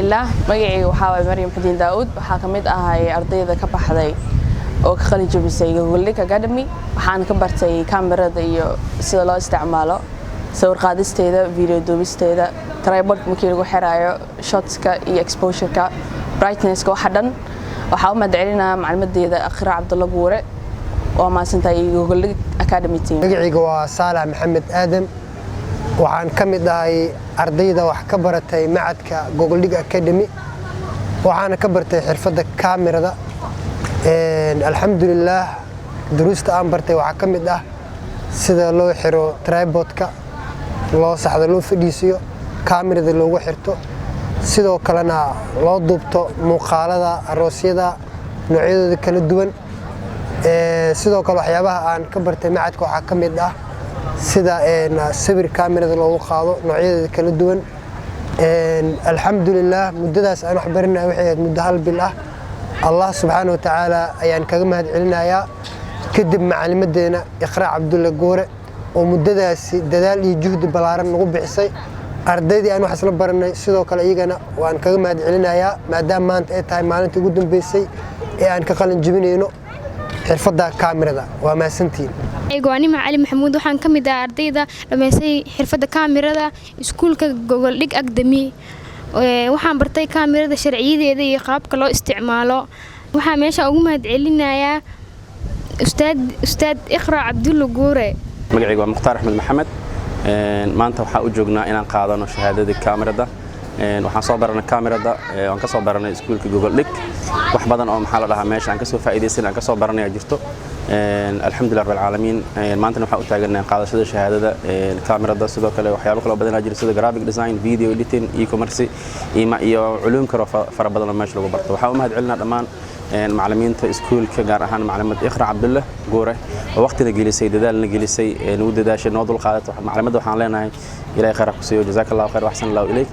الله magacayga waxa way Maryam Xadiin Daawud waxa kamid ahay ardayda ka baxday oo ka qalin jabisay Gogoldhiga Academy waxaan ka bartay kamarada iyo sida loo isticmaalo sawir qaadisteeda video duubisteeda tripod markii lagu xiraayo shotska iyo exposure-ka brightness-ka waxa dhan waxa u madcelinaa macluumadeeda Akhra Cabdulla Guure oo maasantahay Gogoldhiga Academy team magacayga waa Saalax Maxamed Aadan waxaan kamid ahay ardayda wax ka baratay macadka Gogoldhiga Academy waxaan ka bartay xirfadda kamarada alxamdulillah duruusta aan bartay waxa kamid ah sida loo xiro tripodka loo saxdo loo fadhiisiyo kamarada loogu xirto sidoo kalena loo duubto muuqaalada aroosyada noocyadooda kala duwan sidoo kale waxyaabaha aan ka bartay macadka waxa kamid ah sida sawir kamarada loogu qaado noocyada kala duwan alxamdulillah muddadaas aan wax baranay waxay ahayd muddo hal bil ah Allah subhanahu wa ta'ala ayaan kaga mahad celinayaa kadib macallimadeena Akhra Cabdulla Guure oo muddadaas dadaal iyo juhdi balaaran ugu bixisay ardaydii aan wax isla baranay sidoo kale iyagana waan kaga mahad celinayaa maadaama maanta ay tahay maalintii ugu dambeysay ee aan ka qalin jabinayno xirfadda kamarada waa maasantiin Anima Ali Maxamuud waxaan kamid ah ardayda dhameysay xirfadda kamarada iskuulka Gogoldhiga Academy waxaan bartay kamarada sharciyadeeda iyo qaabka loo isticmaalo waxaan meesha ugu mahad celinayaa ustaad Akhra Cabdulla Guure magacayga waa Mukhtaar Axmed Maxamed maanta waxa u joognaa inaan qaadano shahaadada kamarada waxaan soo baranay kamarada aan ka soo baranay iskuulka Gogoldhiga wax badan oo maxaa la dhahaa meesha aan ka soo faa'iideysan aan ka soo baranay jirto alxamdulillah rabbil caalamiin maanta waxa u taaganaa qaadashada shahaadada kamarada sidoo kale waxyaabo kale oo badan jira sida graphic design video editing e-commerce iyo culuum kale fara badan oo meesha lagu barto waxa u mahad celinaa dhammaan macallimiinta iskuulka gaar ahaan macallimad Akhra Cabdulla Guure oo waqtiga gelisay dadaalna gelisay noo dadaashay noo dul qaadato macallimada waxaan leenahay ilaahay khayr ku siiyo jazaakallahu khayr wa ahsanallahu ilayk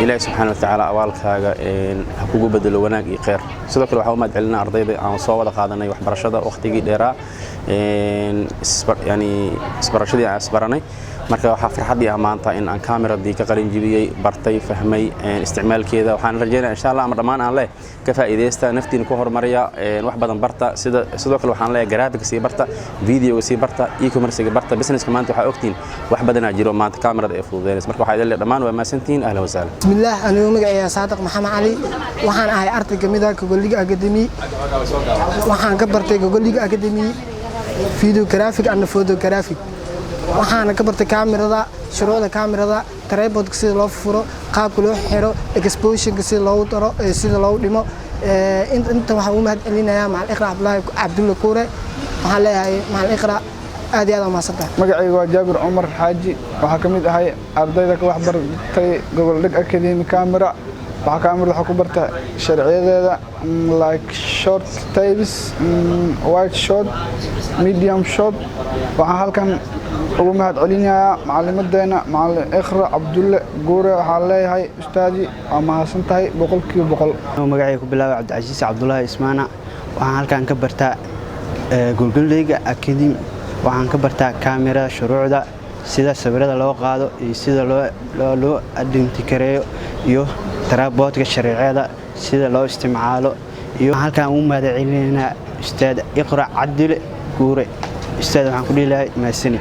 ilaahay subhanahu wa ta'ala awaalkaaga ha kugu bedelo wanaag iyo khayr sidoo kale waxa u mahad celinaa ardayda aan soo wada qaadanay waxbarashada waqtigii dheeraa isbarashadii aan isbaranay marka waxa farxad ah maanta in aan kameradii ka qalin jibiyay bartay fahmay isticmaalkeeda waxaan rajaynayaa insha Allah ama dhamaan aan leeyahay ka faa'iideysta naftiin ku horumariya wax badan barta sidoo kale waxaan leeyahay graphic si barta video si barta e-commerce barta business maanta waxa ogtiin wax badan jiro maanta kamerada ay fududeynayso marka waxa idin dhamaan waa maasantiin ahlan wa sahlan bismillah anigu magacayga Saadiq Maxamed Ali waxaan ahay arday kamid ah Gogoldhiga Academy waxaan ka bartay Gogoldhiga Academy video graphic and photographic waxaan ka bartay kamarada shuruucda kamarada tripodka sida loo furo qaabka loo xiro exposure-ka sida loo daro sida loo dhimo inta waxaan u mahad celinayaa macallin Akhra Cabdulla Guure waxaan leeyahay macallin Akhra aad iyo aad u mahadsantahay magacayga waa Jaabir Umar Xaaji waxa kamid ahay ardayda ka wax bartay Gogoldhiga Academy camera waxa kamarada waxa ku bartay sharciyadeeda like short types wide shot medium shot waxa halkan ugu mahad celinayaa macallimadeena macallin Akhra Cabdulla Guure waxa leeyahay ustaadi waa mahadsantahay 100% magacayga ku bilaabay Cabdicasiis Cabdullaahi Ismaana waxaan halkan ka bartaa Gogoldhiga Academy waxaan ka bartaa kamarada shuruucda sida sawirada loo qaado iyo sida loo identifikareeyo iyo tripodka sharciyada sida loo isticmaalo iyo halkan ugu mahad celinaynaa ustaad Akhra Cabdulla Guure ustaad waxaan ku dhilahay maasanid